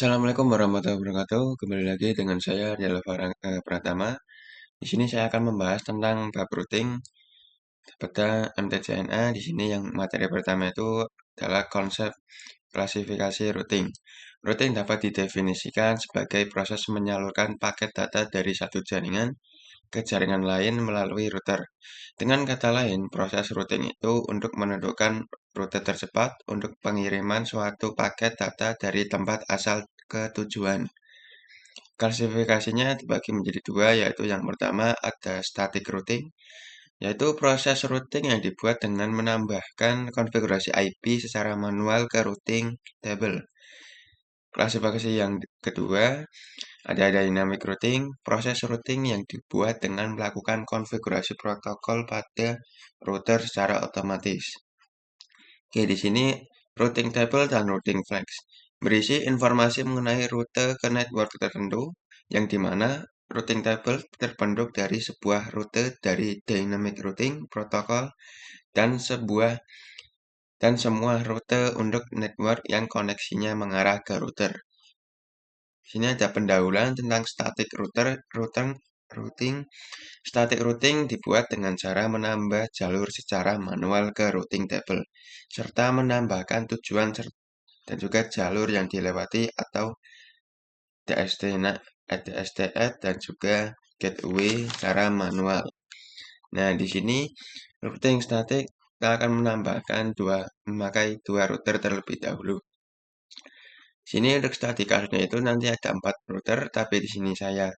Assalamualaikum warahmatullahi wabarakatuh. Kembali lagi dengan saya Dialog Pratama. Di sini saya akan membahas tentang bab routing pada MTCNA. Di sini yang materi pertama itu adalah konsep klasifikasi routing. Routing dapat didefinisikan sebagai proses menyalurkan paket data dari satu jaringan ke jaringan lain melalui router. Dengan kata lain, proses routing itu untuk menentukan rute tercepat untuk pengiriman suatu paket data dari tempat asal ke tujuan. Klasifikasinya dibagi menjadi dua, yaitu yang pertama ada static routing, yaitu proses routing yang dibuat dengan menambahkan konfigurasi IP secara manual ke routing table. Klasifikasi yang kedua ada dynamic routing, proses routing yang dibuat dengan melakukan konfigurasi protokol pada router secara otomatis. Oke, di sini routing table dan routing flags berisi informasi mengenai rute ke network tertentu, yang dimana routing table terbentuk dari sebuah rute dari dynamic routing protokol dan semua rute untuk network yang koneksinya mengarah ke router. Sini ada pendahuluan tentang static routing. Static routing dibuat dengan cara menambah jalur secara manual ke routing table, serta menambahkan tujuan dan juga jalur yang dilewati atau DST-add dan juga gateway secara manual. Nah, di sini routing static kita akan memakai dua router terlebih dahulu. Sini untuk statikasnya itu nanti ada 4 router, tapi di sini saya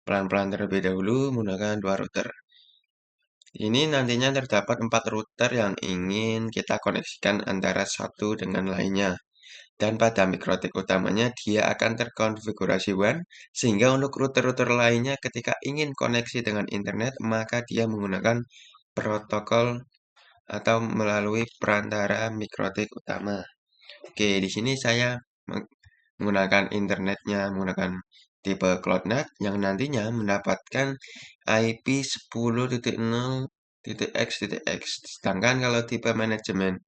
pelan-pelan terlebih dahulu menggunakan dua router. Ini nantinya terdapat 4 router yang ingin kita koneksikan antara satu dengan lainnya. Dan pada mikrotik utamanya dia akan terkonfigurasi WAN, sehingga untuk router-router lainnya ketika ingin koneksi dengan internet, maka dia menggunakan protokol atau melalui perantara mikrotik utama. Oke, di sini saya menggunakan internetnya, menggunakan tipe CloudNet yang nantinya mendapatkan IP 10.0.x.x. Sedangkan kalau tipe manajemen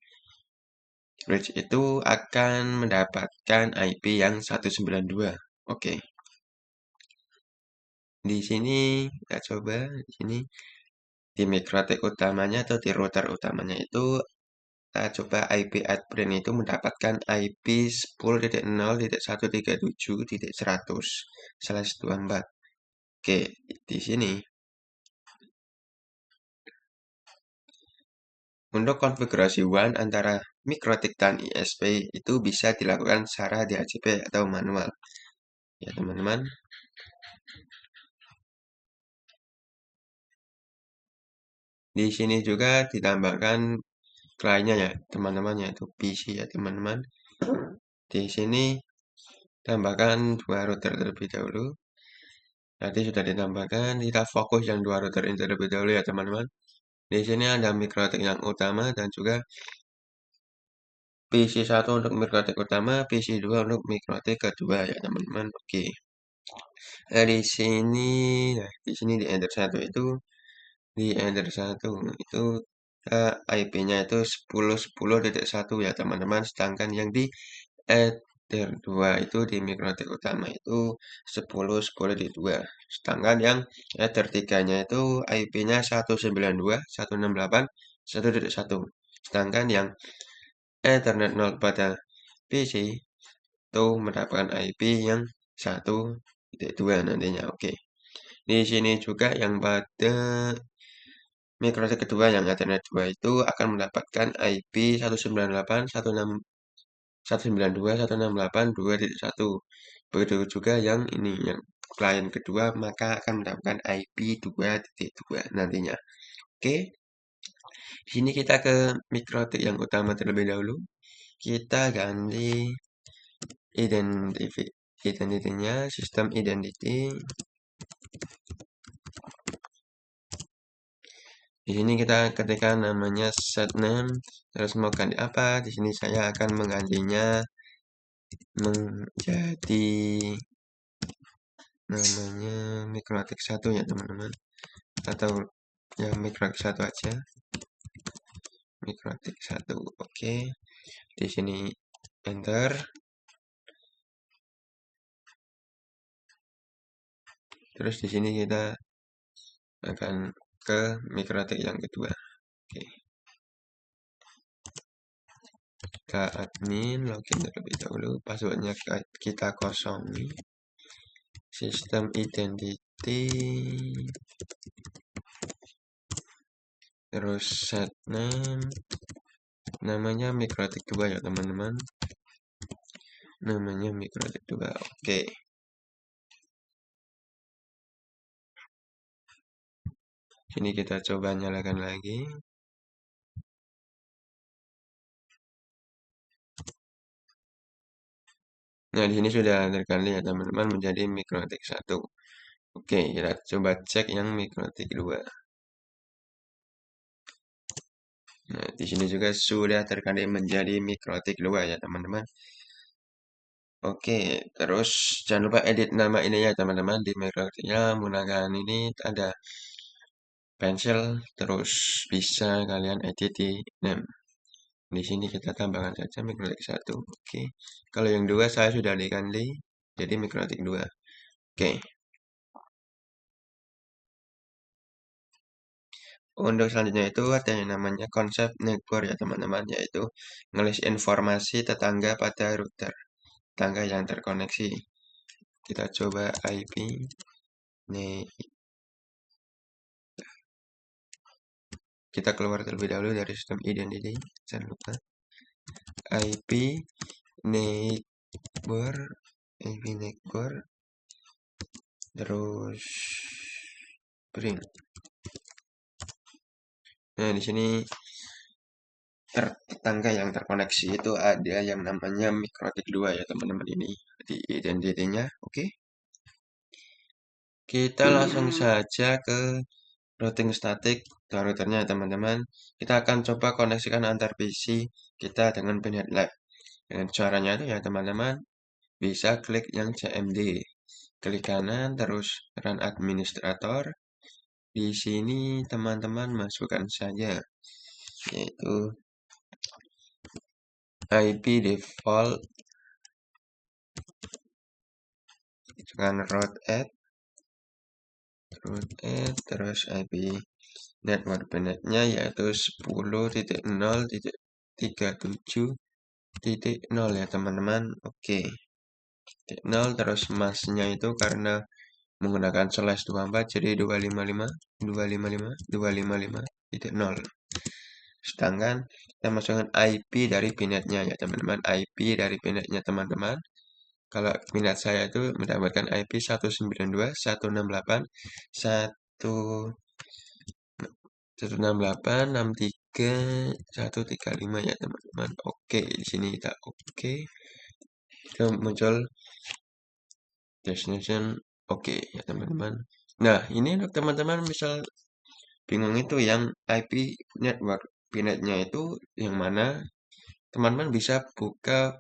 bridge itu akan mendapatkan IP yang 192. Oke. Di sini kita coba di sini di mikrotik utamanya atau di router utamanya itu kita coba IP adbrain itu mendapatkan IP 10.0.137.100/24. Oke, di sini untuk konfigurasi WAN antara mikrotik dan ISP itu bisa dilakukan secara DHCP atau manual. Ya, teman-teman. Di sini juga ditambahkan kliennya ya, teman-teman, yaitu PC ya, teman-teman. Di sini tambahkan dua router terlebih dahulu. Tadi sudah ditambahkan, kita fokus yang dua router ini terlebih dahulu ya, teman-teman. Di sini ada mikrotik yang utama dan juga PC1 untuk mikrotik utama, PC2 untuk mikrotik kedua ya, teman-teman. Oke. Nah, di sini di enter 1 itu di enter 1 itu IP-nya itu 10.10.1 ya, teman-teman. Sedangkan yang di enter 2 itu di mikrotik utama itu 10.10.2. Sedangkan yang enter 3-nya itu IP-nya 192.168.1.1. Sedangkan yang Ethernet 0 pada PC itu mendapatkan IP yang 1.2 nantinya. Oke. Di sini juga yang pada mikrotik kedua yang Ethernet 2 itu akan mendapatkan IP 192.168.2.1. Begitu juga yang ini yang klien kedua maka akan mendapatkan IP 2.2 nantinya. Oke. Di sini kita ke mikrotik yang utama terlebih dahulu. Kita ganti identitinya, sistem identity. Di sini kita ketikkan namanya set name, terus mau ganti apa? Di sini saya akan menggantinya menjadi namanya mikrotik 1 ya, teman-teman. Atau ya mikrotik 1 aja. Mikrotik 1. Oke. Di sini enter. Terus di sini kita akan ke mikrotik yang kedua. Oke. Kita admin, login terlebih dahulu, passwordnya kita kosongi, sistem identity, terus set name, namanya mikrotik 2 ya teman-teman, namanya mikrotik 2. Oke. Sini kita coba nyalakan lagi. Nah, di sini sudah terganti ya teman-teman menjadi mikrotik 1. Oke, kita coba cek yang mikrotik 2. Nah, di sini juga sudah terganti menjadi mikrotik 2 ya teman-teman. Oke, terus jangan lupa edit nama ini ya teman-teman. Di mikrotiknya menggunakan ini ada pensil, terus bisa kalian edit di name. Di sini kita tambahkan saja mikrotik 1. Oke. Kalau yang 2 saya sudah diganti jadi mikrotik 2. Oke. Untuk selanjutnya itu ada yang namanya konsep network ya teman-teman, yaitu ngelis informasi tetangga pada router, tetangga yang terkoneksi. Kita coba IP, nih kita keluar terlebih dahulu dari sistem identity, jangan lupa IP neighbor, IP neighbor, terus print. Nah di sini tetangga yang terkoneksi itu ada yang namanya mikrotik 2 ya teman-teman, ini di identity-nya. Oke. Kita langsung saja ke routing static routernya teman-teman. Kita akan coba koneksikan antar PC kita dengan Pinet Lab. Dengan caranya itu ya teman-teman, bisa klik yang CMD. Klik kanan terus run administrator. Di sini teman-teman masukkan saja yaitu IP default dengan root add terus IP network pinetnya yaitu 10.0.37.0 ya teman-teman. Oke. 0 terus masnya itu karena menggunakan slash 24 jadi 255.255.255.0. Sedangkan kita masukkan IP dari pinetnya ya teman-teman. IP dari pinetnya teman-teman. Kalau pinat saya itu mendapatkan IP 192.168.63.135 ya teman-teman. Oke, di sini kita oke. Kita muncul destination oke ya teman-teman. Nah, ini untuk teman-teman misal bingung itu yang IP network pinetnya itu yang mana, teman-teman bisa buka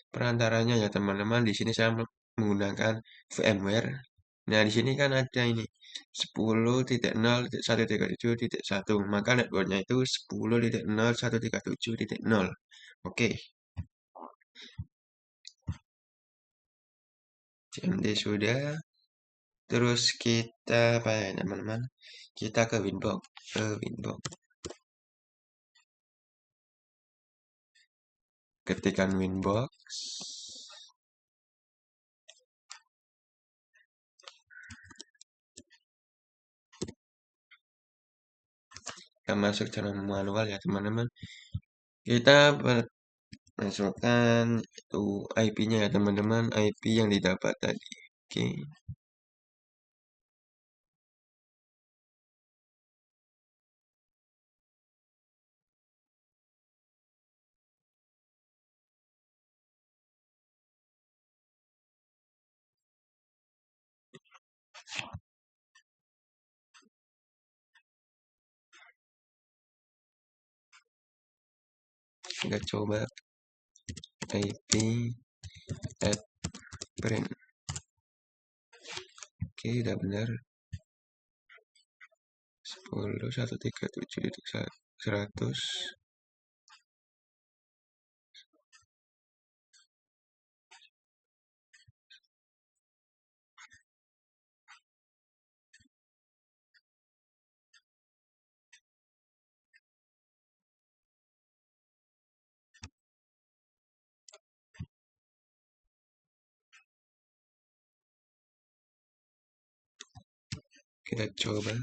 perantaranya ya teman-teman. Di sini saya menggunakan VMware. Nah, di sini kan ada ini 10.0.137.1, maka networknya itu 10.0.137.0. Oke. CMD sudah. Terus kita apa ya teman-teman? Kita ke Winbox, Ketikan Winbox. Kita masuk cara manual ya teman-teman. Kita masukkan itu IP-nya ya teman-teman, IP yang didapat tadi. Oke. Kita coba IP add print. Oke, udah benar. 10.137.100. Kita coba.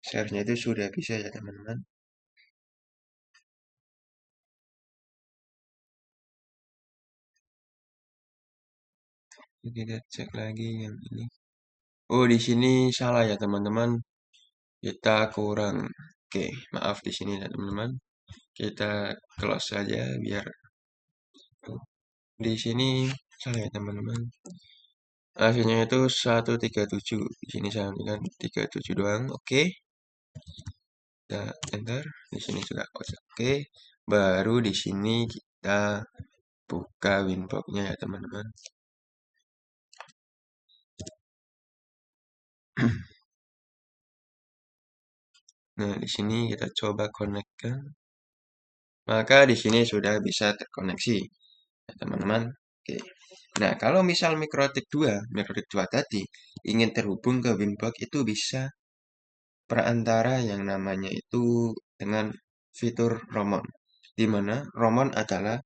Seharusnya itu sudah bisa ya teman-teman. Kita cek lagi yang ini. Oh, di sini salah ya teman-teman. Kita kurang. Oke, maaf di sini ya teman-teman. Kita close saja biar di sini salah ya teman-teman. Hasilnya itu 137. Di sini saya ambilkan 37 doang. Oke. Kita enter. Di sini sudah oke. Baru di sini kita buka Winbox-nya ya teman-teman. Nah, di sini kita coba konekkan. Maka di sini sudah bisa terkoneksi ya teman-teman. Oke. Nah, kalau misal Mikrotik 2 tadi ingin terhubung ke Winbox itu bisa perantara yang namanya itu dengan fitur Roamon. Di mana Roamon adalah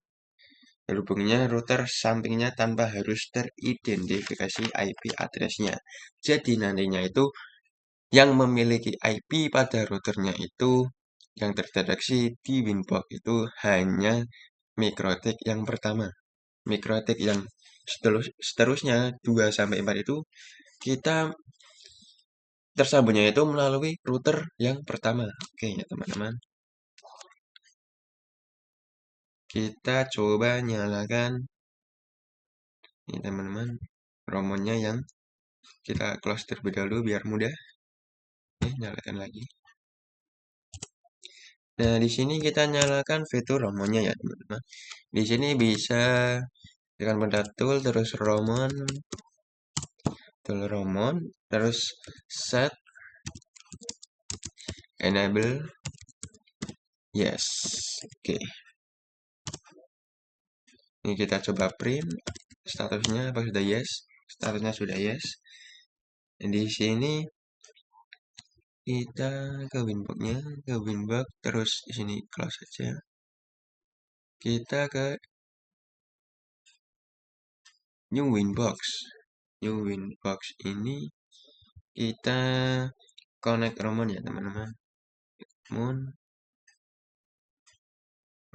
terhubungnya router sampingnya tanpa harus teridentifikasi IP address-nya. Jadi nantinya itu yang memiliki IP pada routernya itu yang terdeteksi di Winbox itu hanya Mikrotik yang pertama. Mikrotik yang seterusnya 2 sampai 4 itu kita tersambungnya itu melalui router yang pertama. Oke ya teman-teman. Kita coba nyalakan ini teman-teman. Romonnya yang kita close terlebih dahulu biar mudah. Oke, nyalakan lagi. Nah, di sini kita nyalakan fitur romonnya ya teman-teman. Di sini bisa tekan pencet tool terus romon terus set enable yes. Oke. Ini kita coba print statusnya apa sudah yes. Statusnya sudah yes. Dan di sini kita ke Winbox terus di sini close saja. Kita ke New Winbox ini kita connect Roman ya teman-teman.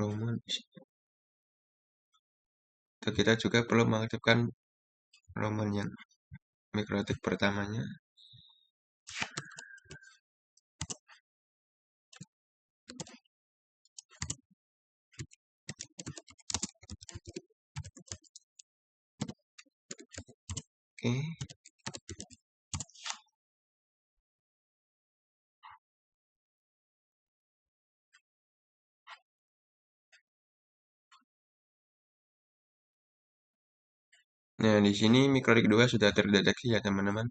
Roman. Kita juga perlu mengaktifkan Roman yang Mikrotik pertamanya. Oke. Nah, di sini Mikrotik 2 sudah terdeteksi ya teman-teman.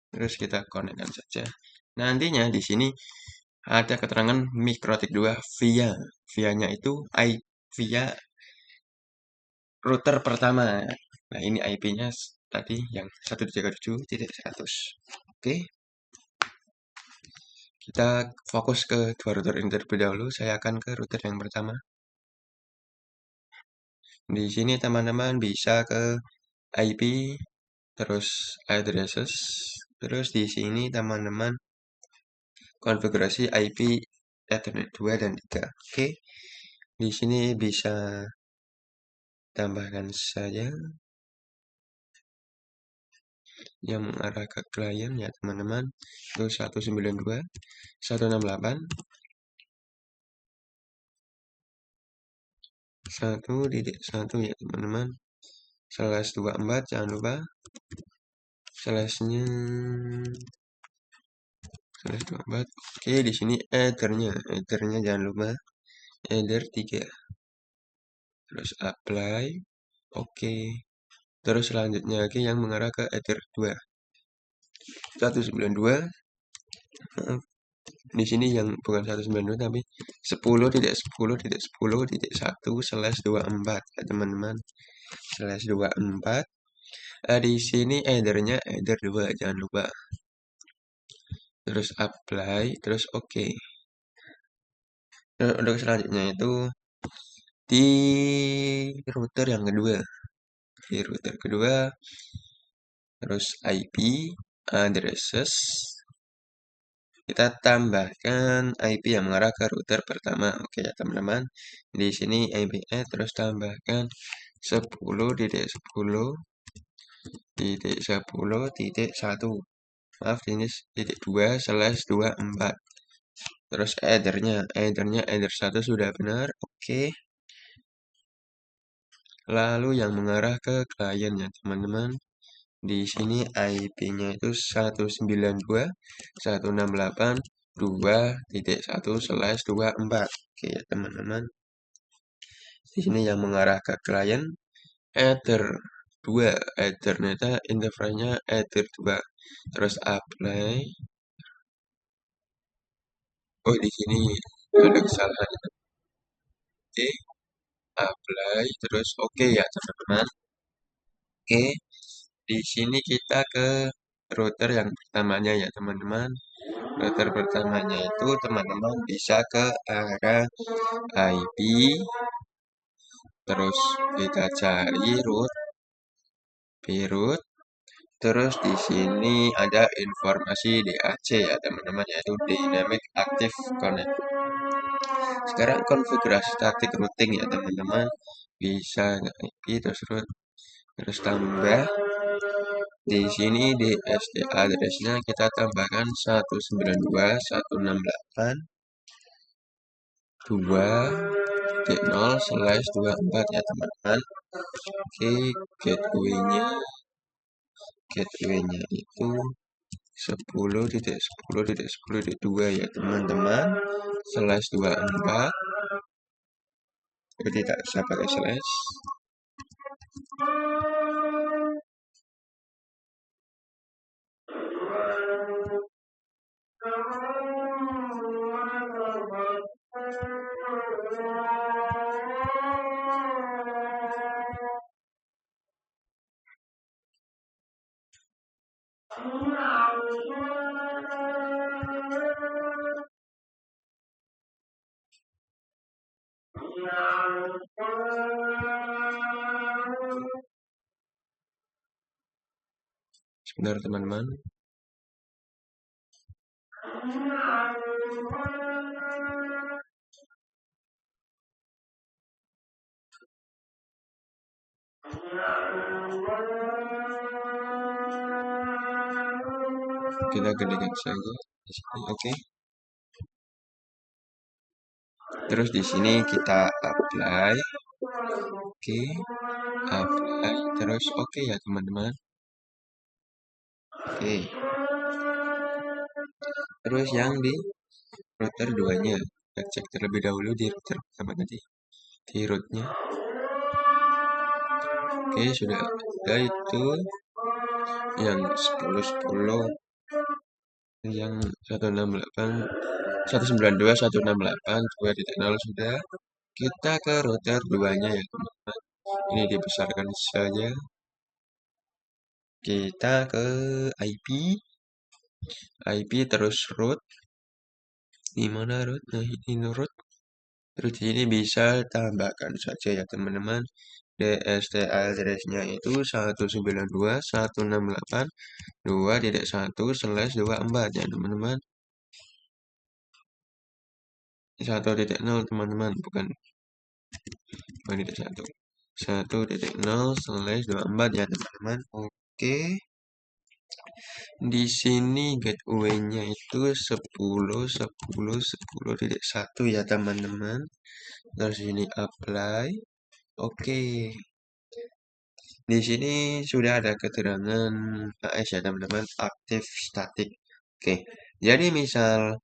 Terus kita konekkan saja. Nantinya di sini ada keterangan Mikrotik 2 via-nya itu via router pertama. Nah, ini IP-nya tadi yang 137.100. Oke. Kita fokus ke dua router ini terlebih dahulu. Saya akan ke router yang pertama. Di sini teman-teman bisa ke IP, terus addresses, terus di sini teman-teman konfigurasi IP Ethernet 2 dan 3. Oke. Di sini bisa tambahkan saja yang mengarah ke klien ya teman-teman. Itu 192, 168, 1.1 ya teman-teman. /24 jangan lupa. Slashnya /24. Oke, di sini ethernya jangan lupa. Ether 3. Terus apply. Oke. Terus selanjutnya lagi yang mengarah ke Ether 2. 192. Di sini yang bukan 192 tapi 10.10.10.1/24 ya teman-teman. /24. Di sini Ethernya Ether 2 jangan lupa. Terus apply, terus oke. Terus untuk selanjutnya itu di router yang kedua. Di router kedua, terus IP, addresses, kita tambahkan IP yang mengarah ke router pertama. Oke ya teman-teman. Di sini IP-nya terus tambahkan 10.10.10.1. Maaf ini titik 2/24. Terus edernya eder 1 sudah benar. Oke. Lalu yang mengarah ke klien ya teman-teman. Di sini IP-nya itu 192.168.2.1/24. Oke ya teman-teman. Di sini yang mengarah ke klien Ether 2. Ether ternyata interface-nya Ether 2. Terus apply. Oh, di sini ada kesalahan. Oke, apply terus oke ya teman-teman. Oke, di sini kita ke router yang pertamanya ya teman-teman. Router pertamanya itu teman-teman bisa ke arah IP, terus kita cari root, terus di sini ada informasi DAC ya teman-teman, yaitu Dynamic Active Connect. Sekarang konfigurasi static routing ya teman-teman, bisa IP terus root, terus tambah di sini di SD address-nya kita tambahkan 192.168.2.0/24 ya teman-teman. Oke, gateway-nya itu 10.10.10.2 ya teman-teman, /24. Jadi tidak usah pakai slash. Sebentar teman-teman. Kita gedekan saja di sini. Oke. Terus di sini kita apply. Oke. Apply terus oke ya teman-teman. Oke. Terus yang di router 2-nya, kita cek terlebih dahulu di router pertama tadi. Di rootnya. Oke, sudah ada itu yang 10.10, yang 192.168.2.0 sudah. Kita ke router 2-nya ya teman-teman. Ini dibesarkan saja. Kita ke IP terus root. Di mana root? Nah, ini root. Terus di sini bisa tambahkan saja ya teman-teman. DST address-nya itu 192.168.2.1/24 ya teman-teman. 1.0 teman-teman, bukan 1. 1.0/24 ya teman-teman. Oke. Di sini gateway-nya itu 10.10.10.1 ya teman-teman. Terus ini apply. Oke. Di sini sudah ada keterangan AS ya teman-teman, aktif static. Oke. Jadi misal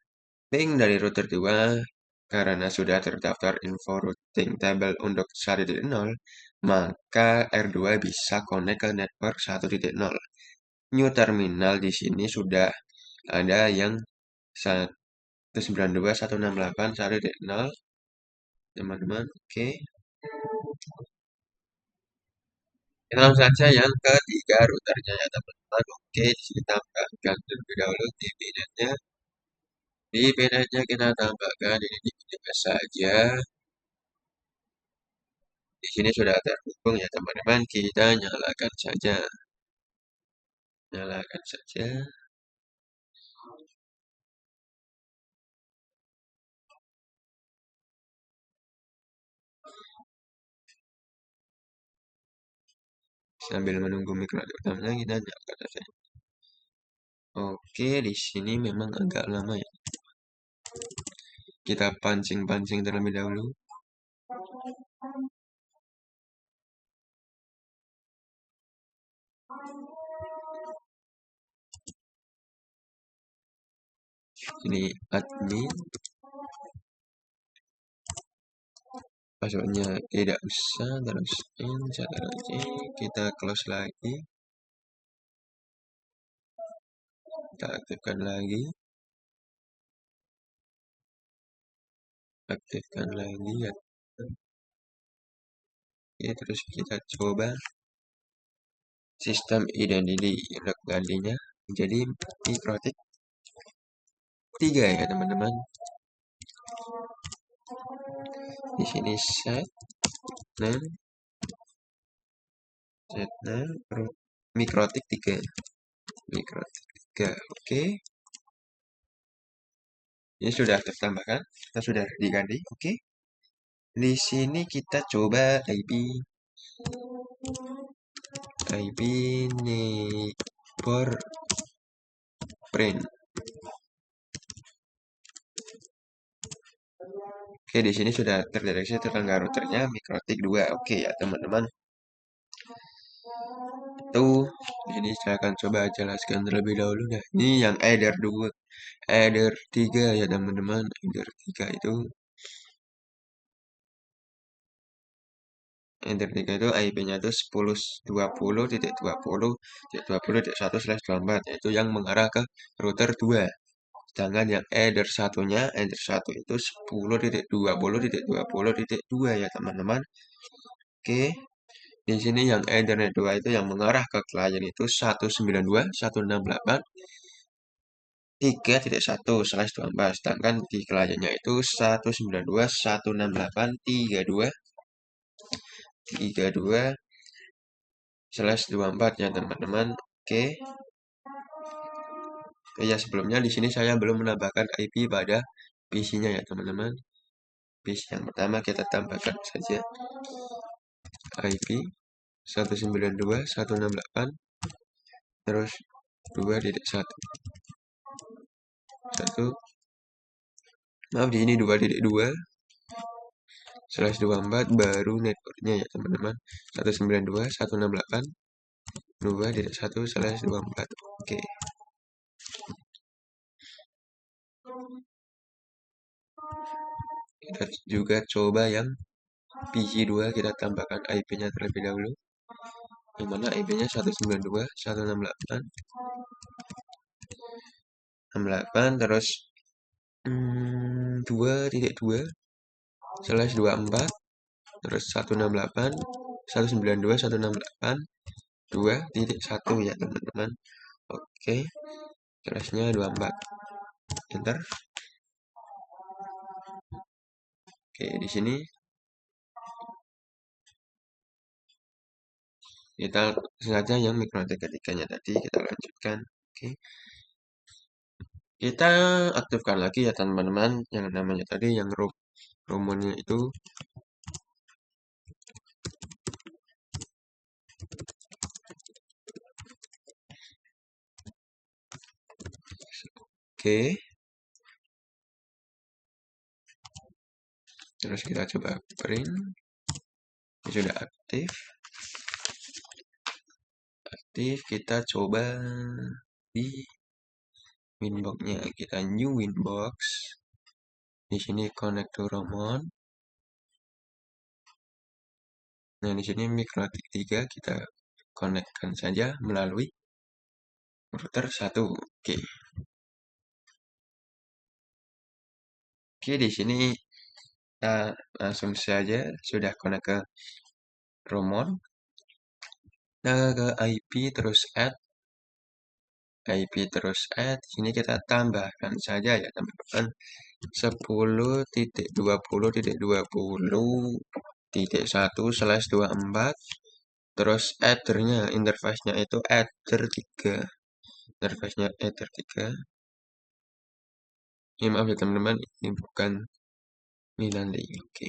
ping dari router 2 karena sudah terdaftar info routing table untuk 1.0, maka R2 bisa connect ke network 1.0. New terminal di sini sudah ada yang 192.168.1.0 teman-teman. Oke. Kita langsung saja yang ketiga routernya ya teman-teman. Oke, di sini tambahkan terlebih dahulu DB-nya. Di PNetnya kita tambahkan ini di saja. Di sini sudah terhubung ya teman-teman. Kita nyalakan saja. Nyalakan saja. Sambil menunggu mikro utamanya kita nyalakan saja. Oke, di sini memang agak lama ya. Kita pancing-pancing terlebih dahulu. Ini admin. Passwordnya tidak usah, terus kita close lagi. Kita aktifkan lagi. Aktifkan lagi ya. Oke, terus kita coba sistem identity untuk gantinya menjadi Mikrotik 3 ya teman-teman. Di sini set name Mikrotik 3. Mikrotik 3. Oke. Ini sudah tertambahkan, kita sudah diganti. Oke. Di sini kita coba IP neighbor print. Oke, di sini sudah terdeteksi tetangga routernya Mikrotik 2. Oke ya, teman-teman. Tuh, ini saya akan coba jelaskan terlebih dahulu ya. Ini yang header 2, header 3 ya, teman-teman. Header 3 itu Enter 3 itu IP-nya itu 10.20.20.20.1/24 yaitu yang mengarah ke router 2. Sedangkan yang header satunya, header 1 itu 10.20.20.2 ya teman-teman. Oke, di sini yang header 2 itu yang mengarah ke klien itu 192.168.3.1/24. Sedangkan di kliennya itu 192.168.32.32/24 ya teman-teman. Oke. Ya sebelumnya di sini saya belum menambahkan IP pada PC-nya ya teman-teman. PC yang pertama kita tambahkan saja IP 192.168 terus 2.1 1 maaf di ini 2.2/24 baru networknya ya teman-teman 192.168 2.1/24. Oke. Kita juga coba yang PC2 kita tambahkan IP-nya terlebih dahulu. Yang mana IP-nya 192.168 terus 2.2/24 terus 192.168.2.1 ya teman-teman. Oke, terusnya 24 enter. Oke, di sini kita sengaja yang Mikrotik ketiganya tadi kita lanjutkan. Oke, kita aktifkan lagi ya teman-teman yang namanya tadi yang rumunnya itu oke. Terus kita coba print. Ini sudah aktif. Kita coba di winbox-nya. Kita new winbox. Di sini connect to Romon. Nah, di sini Mikrotik 3 kita konekkan saja melalui router 1. Oke. Oke, di sini kita langsung saja sudah connect ke Romon. Nah, ke IP terus add IP terus add. Sini kita tambahkan saja ya teman-teman. 10.20.20.1/24, terus headernya, interface-nya itu header 3. Interface-nya header 3. Ini maaf ya teman-teman, ini bukan ini nanti. Oke.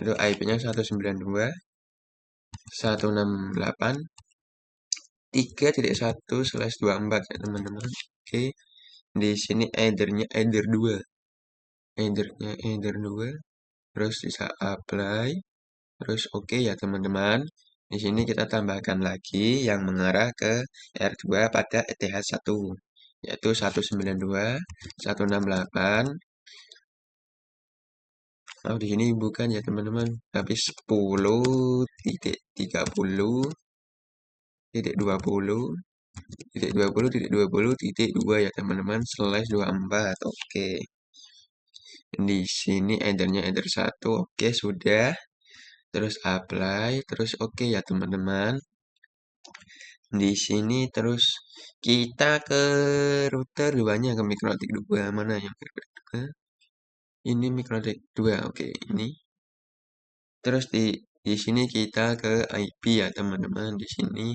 Itu IP-nya 192.168.3.1/24 ya teman-teman. Oke. Di sini header-nya header 2. Header-nya header 2. Terus bisa apply. Terus oke ya teman-teman. Di sini kita tambahkan lagi yang mengarah ke R2 pada ETH1, yaitu 192.168. Oh, di sini bukan ya teman-teman, tapi 10.30.20.20.20.2 ya teman-teman, /24. Oke. Di sini headernya header 1. Oke, sudah. Terus apply, terus oke ya teman-teman. Di sini terus kita ke router 2-nya, ke mikrotik 2. Mana yang mikrotik 2? Ini mikrotik 2. Oke, ini. Terus di sini kita ke IP ya teman-teman. Di sini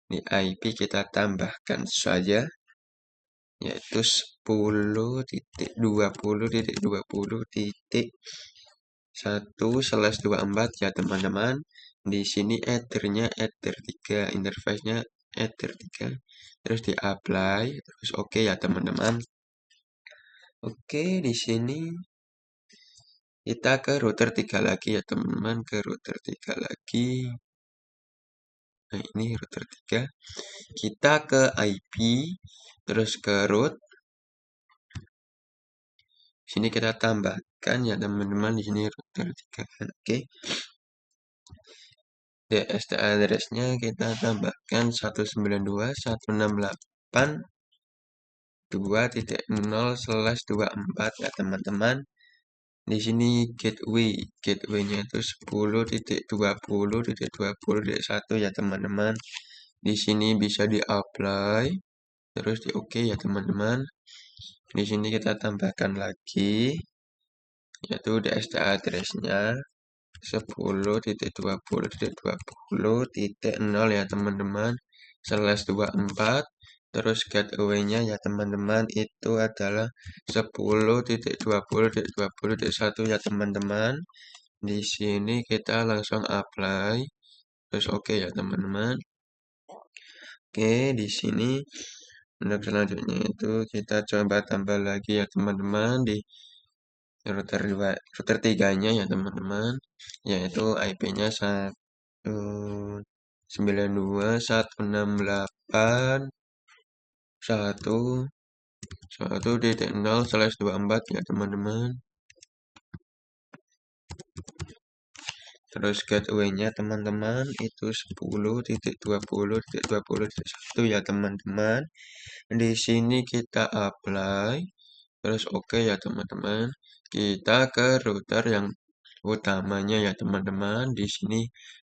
di IP kita tambahkan saja, yaitu 10.20.20.1/24 ya teman-teman. Di sini headernya header 3, interface-nya header 3. Terus di apply, terus oke ya teman-teman. Oke, di sini kita ke router 3 lagi ya teman-teman, ke router 3 lagi. Nah, ini router 3. Kita ke IP, terus ke root. Sini kita tambahkan ya teman-teman, di sini router 3 kan. Oke. DST address-nya kita tambahkan 192.168.2.0/24 ya teman-teman. Di sini gateway-nya itu 10.20.20.1 ya teman-teman. Di sini bisa di-apply, terus di oke ya teman-teman. Di sini kita tambahkan lagi, yaitu DST address-nya 10.20.20.0 ya teman-teman, /24. Terus gateway-nya ya teman-teman itu adalah 10.20.20.1 ya teman-teman. Di sini kita langsung apply, terus oke ya teman-teman. Oke, di sini untuk selanjutnya itu kita coba tambah lagi ya teman-teman di router 3-nya ya teman-teman, yaitu IP-nya 192.168.1.0/24 ya teman-teman. Terus gateway-nya teman-teman itu 10.20.20.1 ya teman-teman. Di sini kita apply, terus oke ya teman-teman. Kita ke router yang utamanya ya teman-teman. Di sini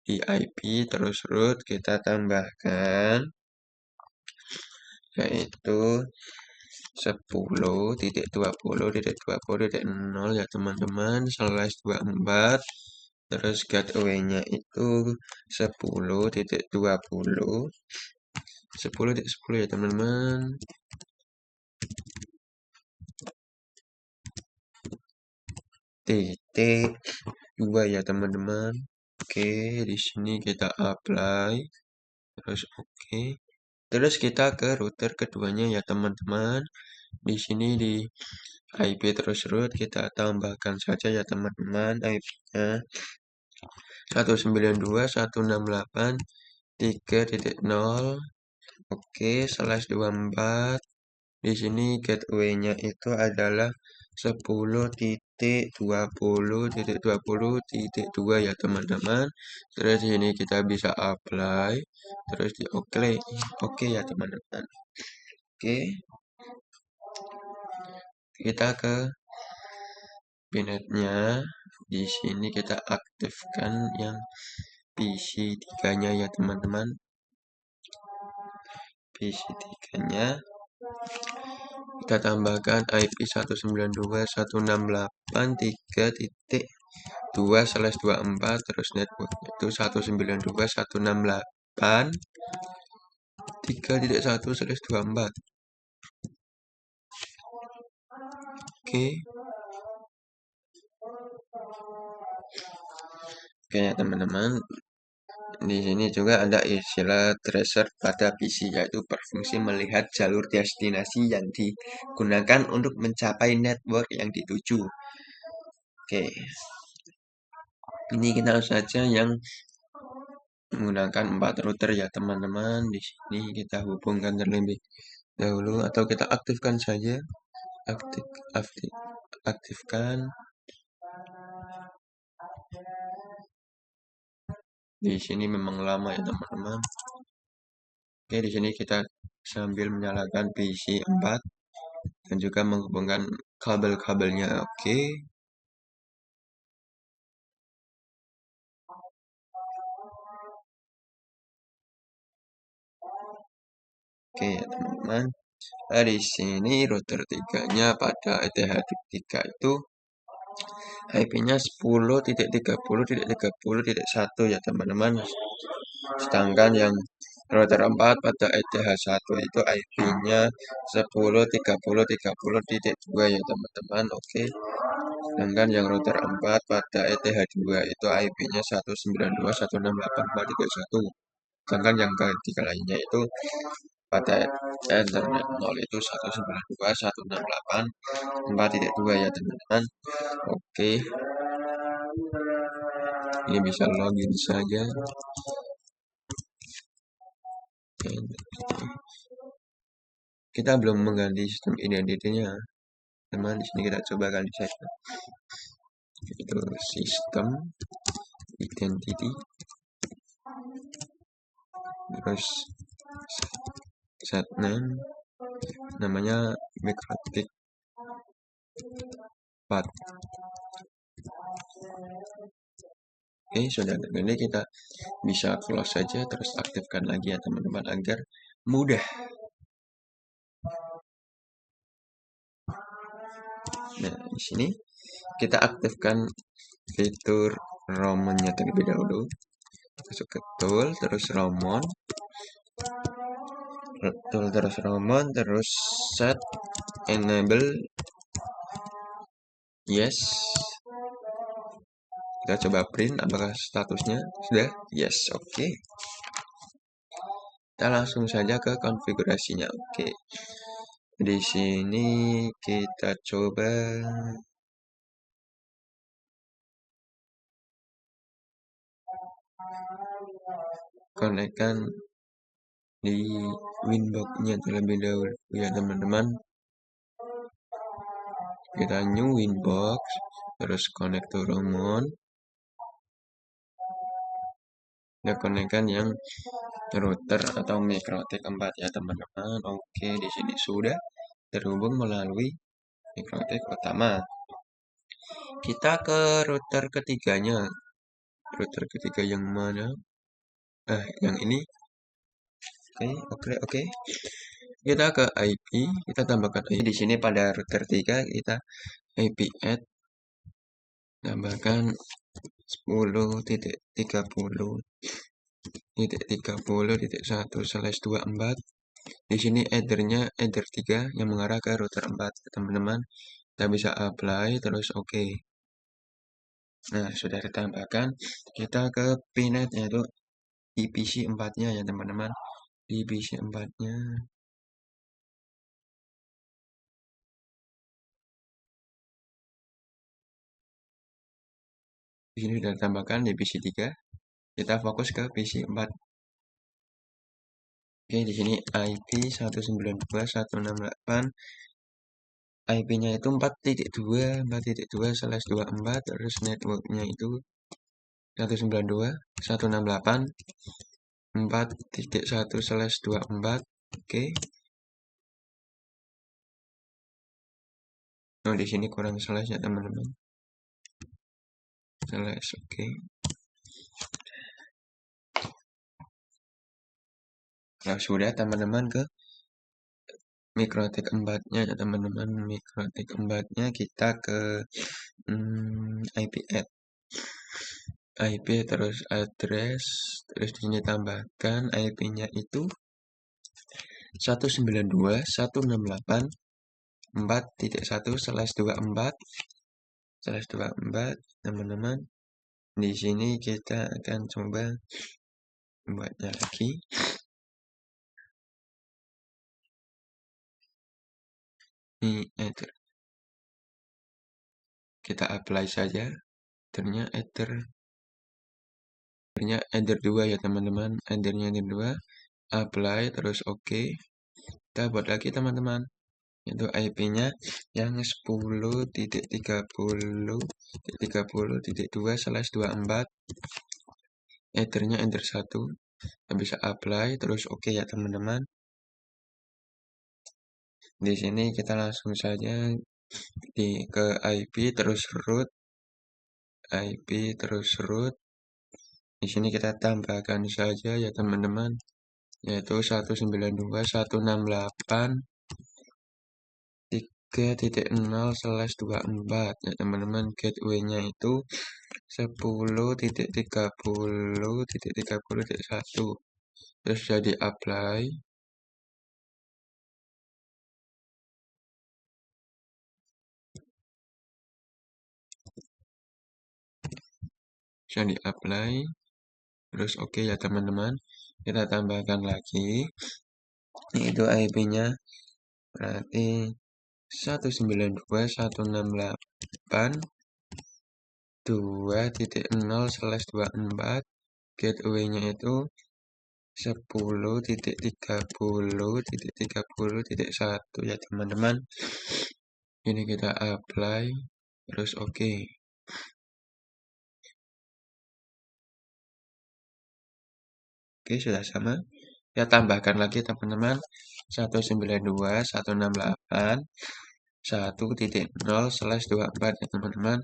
di IP terus root kita tambahkan, yaitu 10.20.20.0 ya teman-teman, /24. Terus gateway-nya itu 10.20 ya teman-teman. .2 ya teman-teman. Oke, di sini kita apply, terus oke. Terus kita ke router keduanya ya teman-teman. Di sini di IP terus root kita tambahkan saja ya teman-teman, IP-nya 192.168.3.0. Oke, /24. Di sini gateway-nya itu adalah 10.20.20.2 ya teman-teman. Terus ini kita bisa apply, terus di oke ya teman-teman. Oke, kita ke pinetnya. Di sini kita aktifkan yang PC 3-nya ya teman-teman. PC3-nya kita tambahkan IP 192.168.3.2/24 terus network itu 192.168.3.1/24. Oke. Oke ya teman-teman. Di sini juga ada istilah tracer pada PC, yaitu berfungsi melihat jalur destinasi yang digunakan untuk mencapai network yang dituju. Oke, ini kita saja yang menggunakan 4 router ya teman-teman. Di sini kita hubungkan terlebih dahulu atau kita aktifkan saja. Aktifkan. Di sini memang lama ya teman-teman. Oke, di sini kita sambil menyalakan PC 4 dan juga menghubungkan kabel-kabelnya. Oke. Oke ya teman-teman. Nah, di sini router 3-nya pada ETH3 itu IP-nya 10.30.30.1 ya teman-teman. Sedangkan yang router 4 pada ETH1 itu IP-nya 10.30.30.2 ya teman-teman. Oke. Sedangkan yang router 4 pada ETH2 itu IP-nya 192.168.4.1. Sedangkan yang ketiga lainnya itu pada Ethernet 0 itu 192.168.4.2 ya teman-teman. Oke, ini bisa login saja. Kita belum mengganti sistem identity-nya, teman. Di sini kita coba ganti saja. Itu sistem identity, terus set name, namanya MikroTik 4. Oke, sudah. Ini kita bisa close saja, terus aktifkan lagi ya teman-teman agar mudah. Nah, di sini kita aktifkan fitur Romonnya terlebih dahulu. Masuk ke tool, terus Romon, terus set enable yes. Kita coba print apakah statusnya sudah yes. Oke. Kita langsung saja ke konfigurasinya. Oke. Di sini kita coba konekkan di Winbox-nya terlebih dahulu ya teman-teman. Kita new Winbox, terus connect to Romon. Kita konekkan yang router atau MikroTik 4 ya teman-teman. Oke, di sini sudah terhubung melalui MikroTik utama. Kita ke router ketiganya. Router ketiga yang mana? Yang ini. Oke. Kita ke IP, kita tambahkan IP di sini pada router 3 kita IP add tambahkan 10.30.1/24. Di sini header-nya header 3 yang mengarah ke router 4 teman-teman. Kita bisa apply terus oke. Nah, sudah ditambahkan. Kita ke PNet yaitu di PC 4-nya ya teman-teman. Di PC 4-nya di sini sudah ditambahkan di PC 3. Kita fokus ke PC 4. Oke, di sini IP 192.168. IP-nya itu 4.2/24, terus networknya itu 192.168.4.1/24. Oke. Oh, di sini kurang slash ya teman-teman. Slash, oke. Nah, sudah teman-teman ke mikrotik 4-nya ya teman-teman. Mikrotik 4-nya kita ke IP add. IP terus address, terus di sini tambahkan IP-nya itu 192.168.4.1/24 teman-teman. Di sini kita akan coba buatnya lagi. Ini header. Kita apply saja. Headernya header 2 ya teman-teman. Headernya header 2. Apply terus oke. Kita buat lagi teman-teman. Itu IP-nya yang 10.30.30.2/24. Headernya header 1. Kita bisa apply terus oke ya teman-teman. Di sini kita langsung saja ke IP terus root. IP terus root. Di sini kita tambahkan saja ya teman-teman, yaitu 192.168.3.0/24 ya teman-teman. Gateway-nya itu 10.30.30.1. Terus jadi apply. Jadi apply. Terus oke ya teman-teman. Kita tambahkan lagi. Itu IP-nya berarti 192.168.2.0/24. Gateway-nya itu 10.30.30.1 ya teman-teman. Ini kita apply terus oke. Oke, sudah sama. Kita tambahkan lagi teman-teman 192.168.1.0/24 ya teman-teman.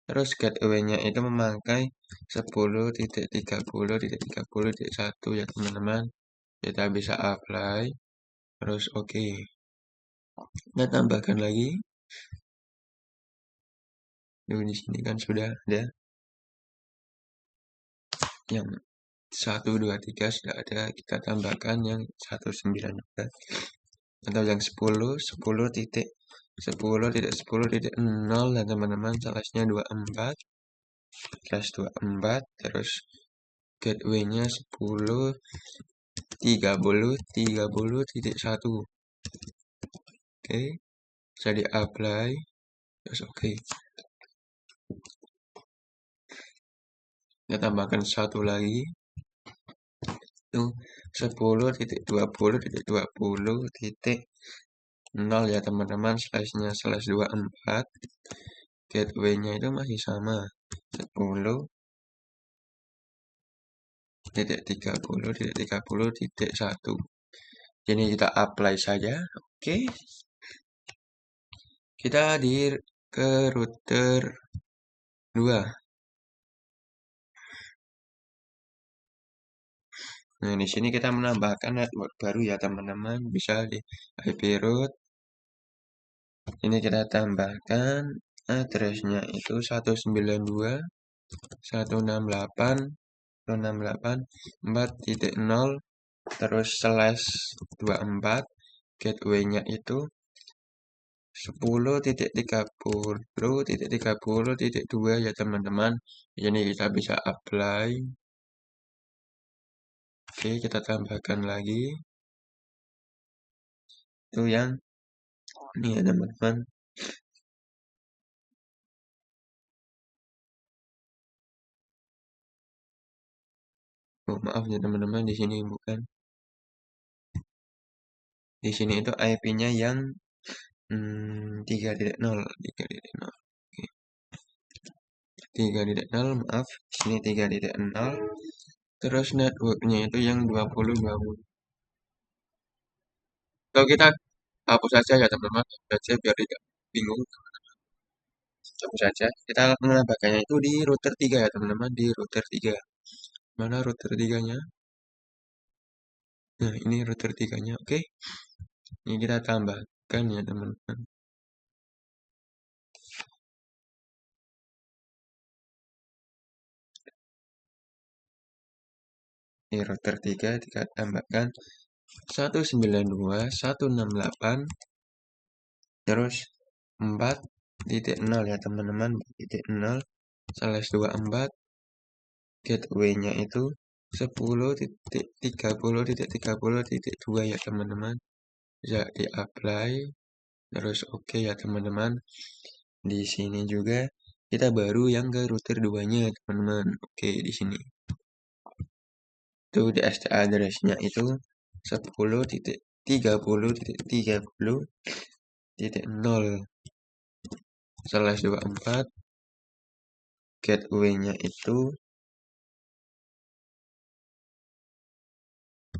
Terus gateway-nya itu memakai 10.30.30.1 ya teman-teman. Kita bisa apply terus oke. Kita tambahkan lagi. Di sini kan sudah ada yang 1, 2, 3 sudah ada. Kita tambahkan yang 192 atau yang 10.10.10.0 dan teman-teman slash-nya 24 terus gateway-nya 10.30.30.1. Oke, jadi apply terus oke. Kita tambahkan satu lagi itu 10.20.20.0 ya teman-teman, slash-nya /24. Gateway-nya itu masih sama 10.30.30.1. Jadi kita apply saja. Oke. Kita ke router 2. Nah, di sini kita menambahkan network baru ya teman-teman, bisa di IP route. Ini kita tambahkan address-nya itu 192.168.4.0 terus /24. Gateway-nya itu 10.30.30.2 ya teman-teman. Ini kita bisa apply. Oke, kita tambahkan lagi. Itu yang ini ya teman-teman. Oh, maaf ya teman-teman, di sini bukan. Di sini itu IP-nya yang 3.0. Oke. 3.0, maaf. Di sini 3.0. Terus networknya itu yang 20. Kalau kita hapus saja ya teman-teman, saja biar tidak bingung. Hapus saja. Kita menambahkannya itu di router 3 ya teman-teman, di router 3. Mana router 3-nya? Nah, ini router 3-nya. Oke. Ini kita tambahkan ya teman-teman. Ini router 3 kita tambahkan 192.168 terus 4.0 ya teman-teman, 4.0 slash 24 gateway-nya itu 10.30.30.2 ya teman-teman. Bisa di-apply terus oke ya teman-teman. Di sini juga kita baru yang ke router 2-nya teman-teman. Oke, di sini. Itu di ST address-nya itu 10.30.30.0 slash 24 gateway-nya itu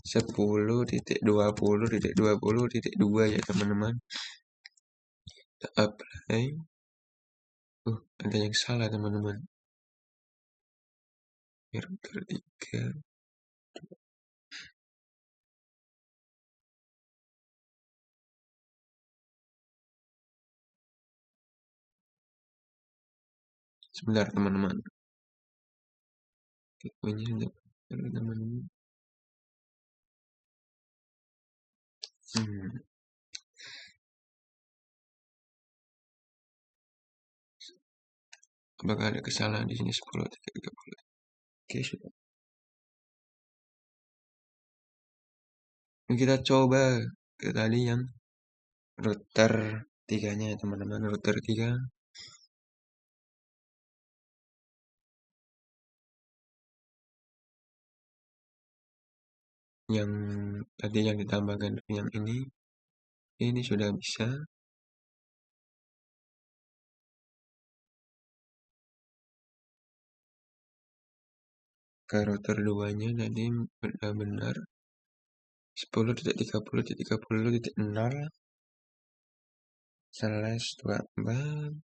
10.20.20.2 ya teman-teman. Kita apply. Ada yang salah teman-teman. Router 3. Sebentar teman-teman. Gateway-nya sudah teman-teman. Apakah ada kesalahan di sini 10.30? Oke, sudah. Ini kita coba ke tadi yang router 3-nya ya teman-teman. Router 3 yang tadi yang ditambahkan yang ini sudah bisa. Ke router 2-nya tadi benar-benar 10.30.30.0 slash 24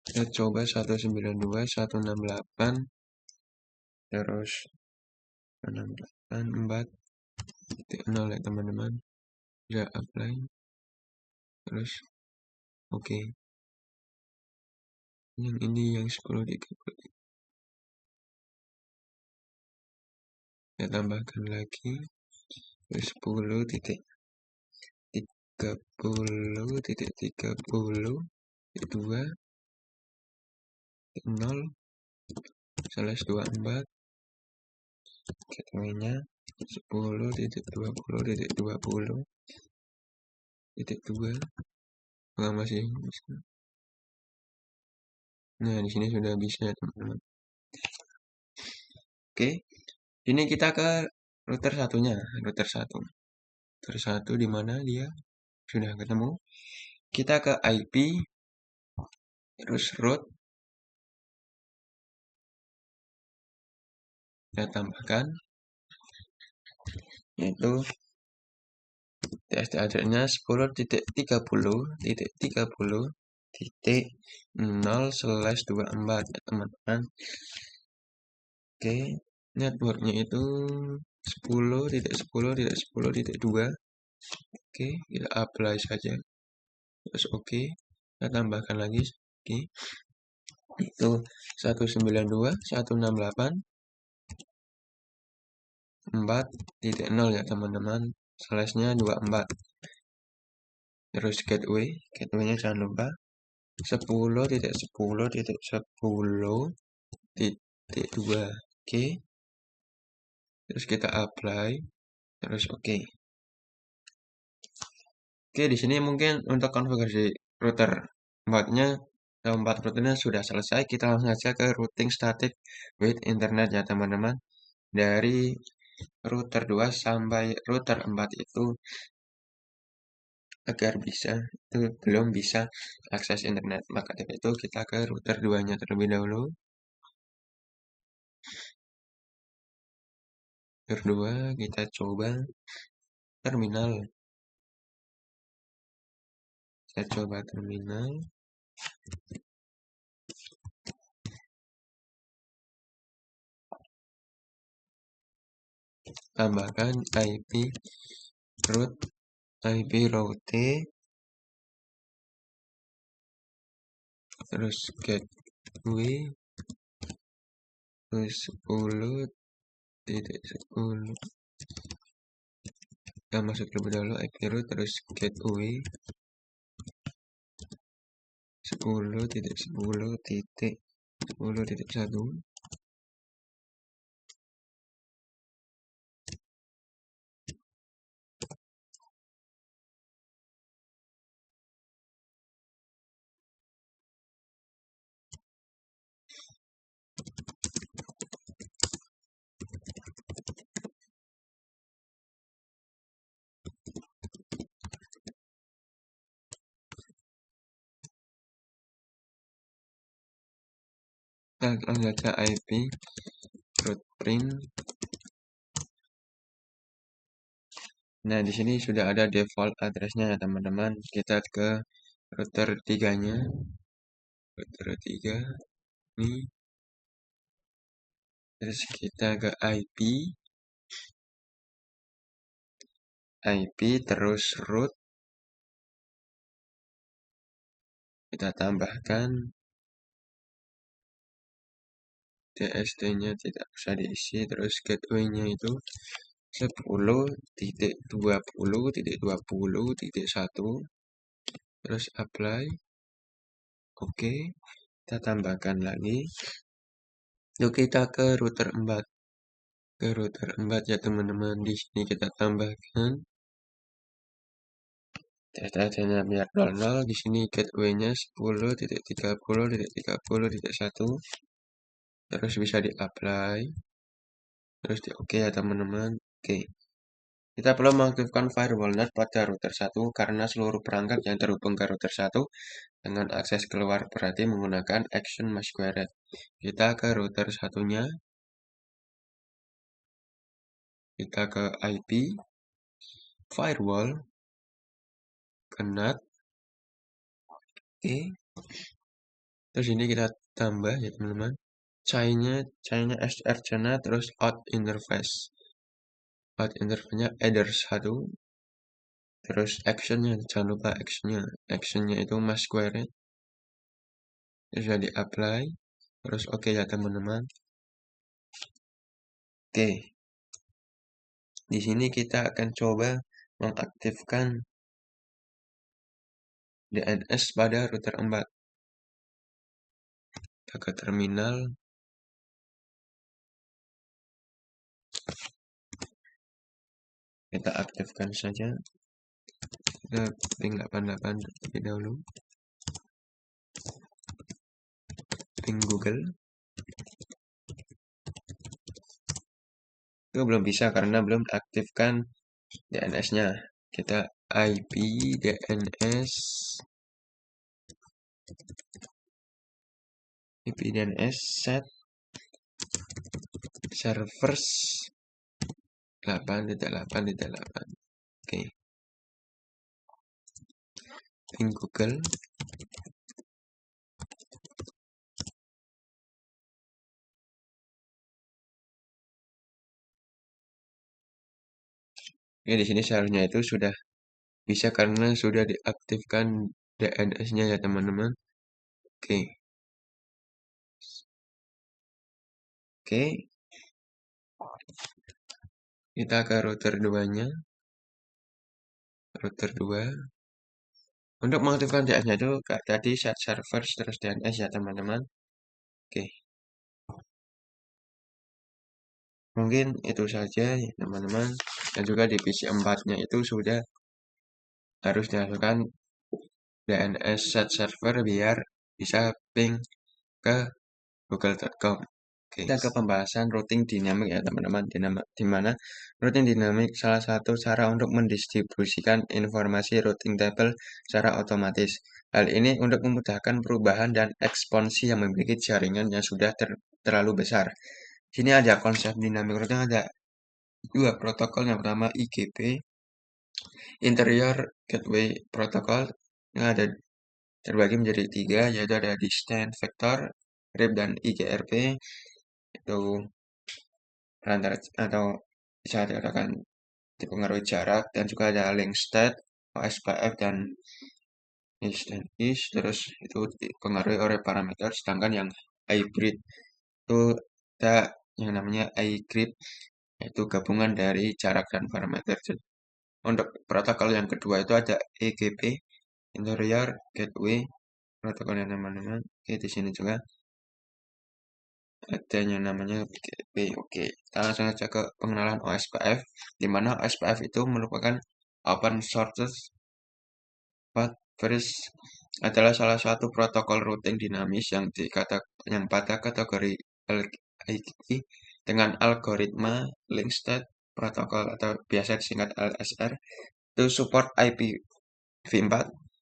kita coba 192.168 terus 4.0 ya teman-teman. Sudah apply terus oke. Yang ini yang 10.30 kita tambahkan lagi 10.30.30.2 slash 24 gateway-nya 10.20.20.2 masih bisa. Nah, di sini sudah bisa ya teman-teman. Oke, ini kita ke router satunya, router 1. Router 1 di mana dia? Sudah ketemu. Kita ke IP terus root kita tambahkan yaitu TXT address-nya 10.30.30.0 slash 24 ya teman-teman. Oke, networknya itu 10.10.10.2. Oke, kita apply saja. Terus oke, kita tambahkan lagi. Oke, itu 192.168.4.0 ya teman-teman. Slashnya 24. Terus gateway-nya jangan lupa 10.10.10.2. Oke. Terus kita apply. Terus oke. Oke, di sini mungkin untuk konfigurasi router 4 routernya sudah selesai. Kita langsung saja ke routing static with internet ya teman-teman. Dari router 2 sampai router 4 itu agar bisa itu belum bisa akses internet. Maka dari itu kita ke router 2-nya terlebih dahulu. Router 2 kita coba terminal. Saya coba terminal. tambahkan IP root, IP route, terus gateway, terus 10.10. Kita masuk terlebih dahulu IP root, terus gateway 10.10.10.1. Kita baca IP root print. Nah, di sini sudah ada default address-nya ya, teman-teman. Kita ke router 3-nya. Router 3 ini. Terus kita ke IP terus root. Kita tambahkan DST-nya tidak usah diisi, terus gateway-nya itu 10.20.20.1, terus apply. Oke, kita tambahkan lagi. Yuk kita ke router 4. Ke router 4 ya teman-teman. Di sini kita tambahkan DST-nya biar 00. Di sini gateway-nya 10.30.30.1. Terus bisa di-apply. Terus di oke ya teman-teman. Oke. Kita perlu mengaktifkan firewall net pada router 1 karena seluruh perangkat yang terhubung ke router 1 dengan akses keluar berarti menggunakan action masquerade. Kita ke router satunya. Kita ke IP firewall ke NAT. Oke. Terus ini kita tambah ya teman-teman. Chainnya strcna terus out interface. Out interface-nya adder 1. Terus actionnya jangan lupa actionnya itu masquerade. Sudah di apply. Terus oke ya teman-teman. Oke. Di sini kita akan coba mengaktifkan DNS pada router 4. Kita ke terminal. Kita aktifkan saja. Kita ping 88 terlebih dahulu. Ping Google. Itu belum bisa karena belum aktifkan DNS-nya. Kita IP DNS set servers 8.8.8. Oke. Ping Google. Oke, di sini seharusnya itu sudah bisa karena sudah diaktifkan DNS-nya ya teman-teman. Oke. Oke. Kita ke router 2-nya. Router 2. Untuk mengaktifkan DNS-nya itu kayak tadi set servers terus DNS ya teman-teman. Oke. Mungkin itu saja ya teman-teman. Dan juga di PC 4-nya itu sudah harus dimasukkan DNS set server biar bisa ping ke google.com. Oke, kita ke pembahasan routing dinamik ya teman-teman. Di mana routing dinamik salah satu cara untuk mendistribusikan informasi routing table secara otomatis. Hal ini untuk memudahkan perubahan dan ekspansi yang memiliki jaringan yang sudah terlalu besar. Sini ada konsep dinamik routing, ada dua protokol. Yang pertama IGP, Interior Gateway Protocol, yang ada terbagi menjadi 3, yaitu ada Distance Vector, RIP, dan IGRP. Itu perantara atau bisa dikatakan dipengaruhi jarak, dan juga ada link state, OSPF, dan is, terus itu dipengaruhi oleh parameter, sedangkan yang hybrid itu ada yang namanya iGrid, yaitu gabungan dari jarak dan parameter. Untuk protokol yang kedua itu ada EGP, Interior Gateway Protokol yang nama-nama. Oke, di sini juga ada yang namanya BGP. Oke, kita langsung saja ke pengenalan OSPF, di mana OSPF itu merupakan open source First adalah salah satu protokol routing dinamis yang pada kategori LGI dengan algoritma link state protokol atau biasa disingkat LSR itu support IPv4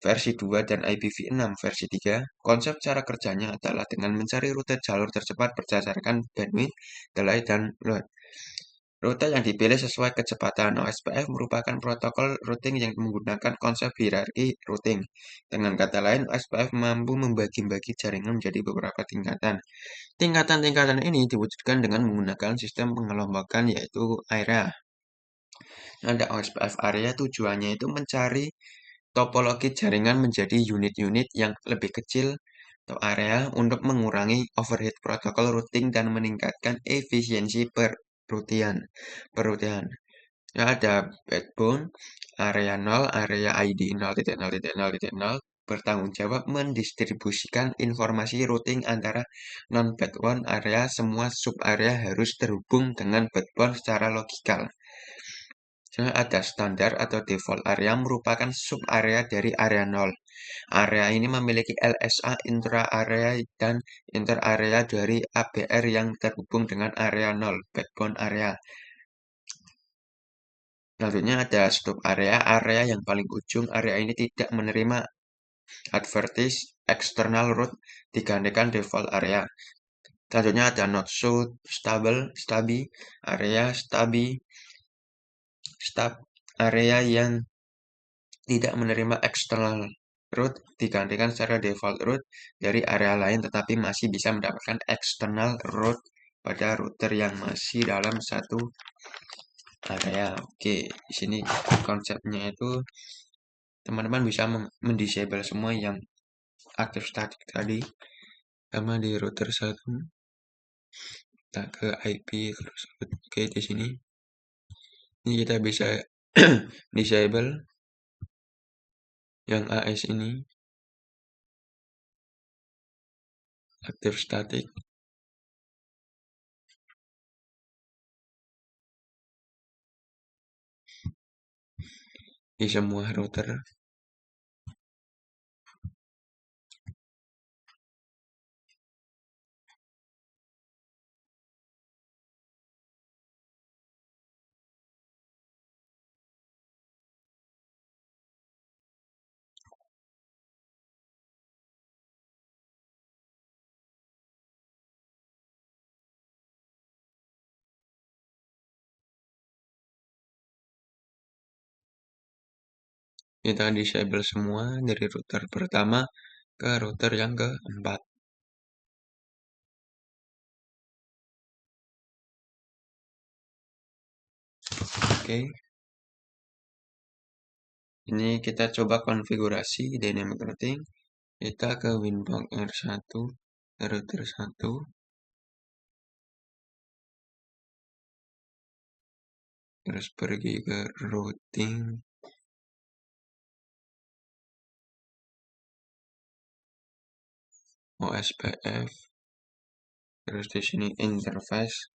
versi 2 dan IPv6 versi 3. Konsep cara kerjanya adalah dengan mencari rute jalur tercepat berdasarkan bandwidth, delay, dan load. Rute yang dipilih sesuai kecepatan. OSPF merupakan protokol routing yang menggunakan konsep hierarki routing. Dengan kata lain, OSPF mampu membagi-bagi jaringan menjadi beberapa tingkatan. Tingkatan-tingkatan ini diwujudkan dengan menggunakan sistem pengelompokan, yaitu area. Ada OSPF area, tujuannya itu mencari topologi jaringan menjadi unit-unit yang lebih kecil atau area untuk mengurangi overhead protokol routing dan meningkatkan efisiensi perutian. Ya, ada backbone, area 0, area ID 0.0.0.0 bertanggung jawab mendistribusikan informasi routing antara non-backbone area. Semua sub-area harus terhubung dengan backbone secara logikal. Ada standar atau default area merupakan sub-area dari area 0. Area ini memiliki LSA intra-area dan inter-area dari ABR yang terhubung dengan area 0, backbone area. Selanjutnya ada stub area, area yang paling ujung. Area ini tidak menerima advertise external route digantikan default area. Selanjutnya ada not so stubby area, stub area yang tidak menerima external route digantikan secara default route dari area lain, tetapi masih bisa mendapatkan external route pada router yang masih dalam satu area. Oke, di sini konsepnya itu teman-teman bisa mendisable semua yang aktif statik tadi, sama di router 1 kita ke IP terus. Oke, di sini ini kita bisa disable yang AS ini aktif statik. Di semua router. Kita disable semua dari router pertama ke router yang keempat. Oke. Ini kita coba konfigurasi dynamic routing. Kita ke Winbox R1, router 1. Terus pergi ke routing. OSPF. Terus di sini interface.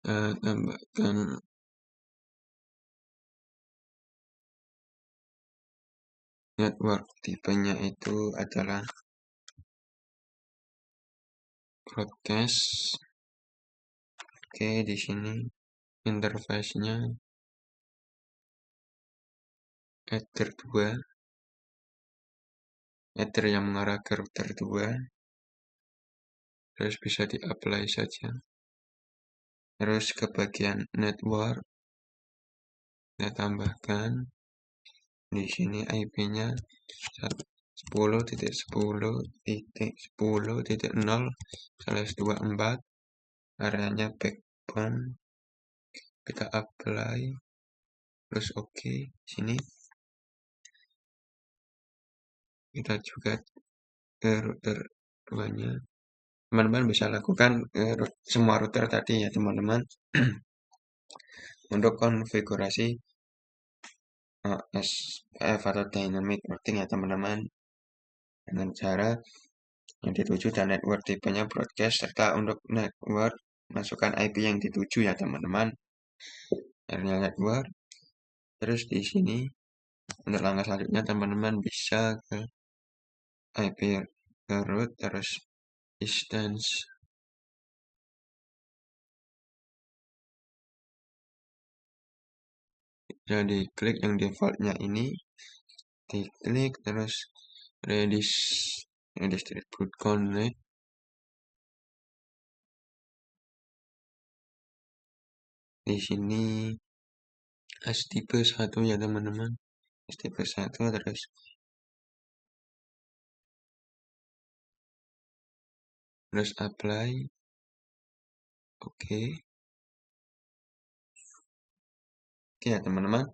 Tambahkan network, tipenya itu adalah broadcast. Oke, di sini interface-nya Ether 2. Ether yang mengarah ke router 2. Terus bisa di-apply saja. Terus ke bagian network, kita tambahkan di sini IP-nya 10.10.10.0/24, areanya backbone. kita apply, terus oke. Sini kita juga ke router 2-nya. Teman-teman bisa lakukan semua router tadi ya teman-teman. Untuk konfigurasi SPF atau dynamic routing ya teman-teman, dengan cara yang dituju dan network tipenya broadcast, serta untuk network masukkan IP yang dituju ya teman-teman. Area network. Terus di sini untuk langkah selanjutnya teman-teman bisa ke IP ke root, terus distance. Jadi klik yang defaultnya ini, diklik terus redistribute connect. Di sini tipe 1 ya teman-teman, tipe 1, terus apply, oke ya teman-teman.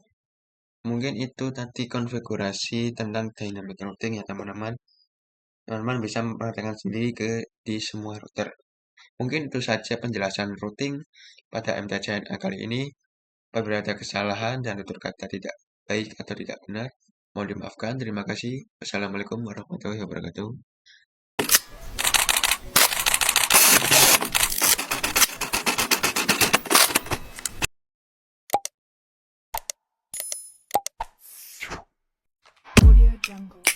Mungkin itu tadi konfigurasi tentang dynamic routing ya teman-teman. Teman-teman bisa mempraktekkan sendiri di semua router. Mungkin itu saja penjelasan routing pada MTCNA kali ini. Apabila ada kesalahan dan tutur kata tidak baik atau tidak benar, mohon dimaafkan. Terima kasih. Wassalamualaikum warahmatullahi wabarakatuh. Audio Jungle.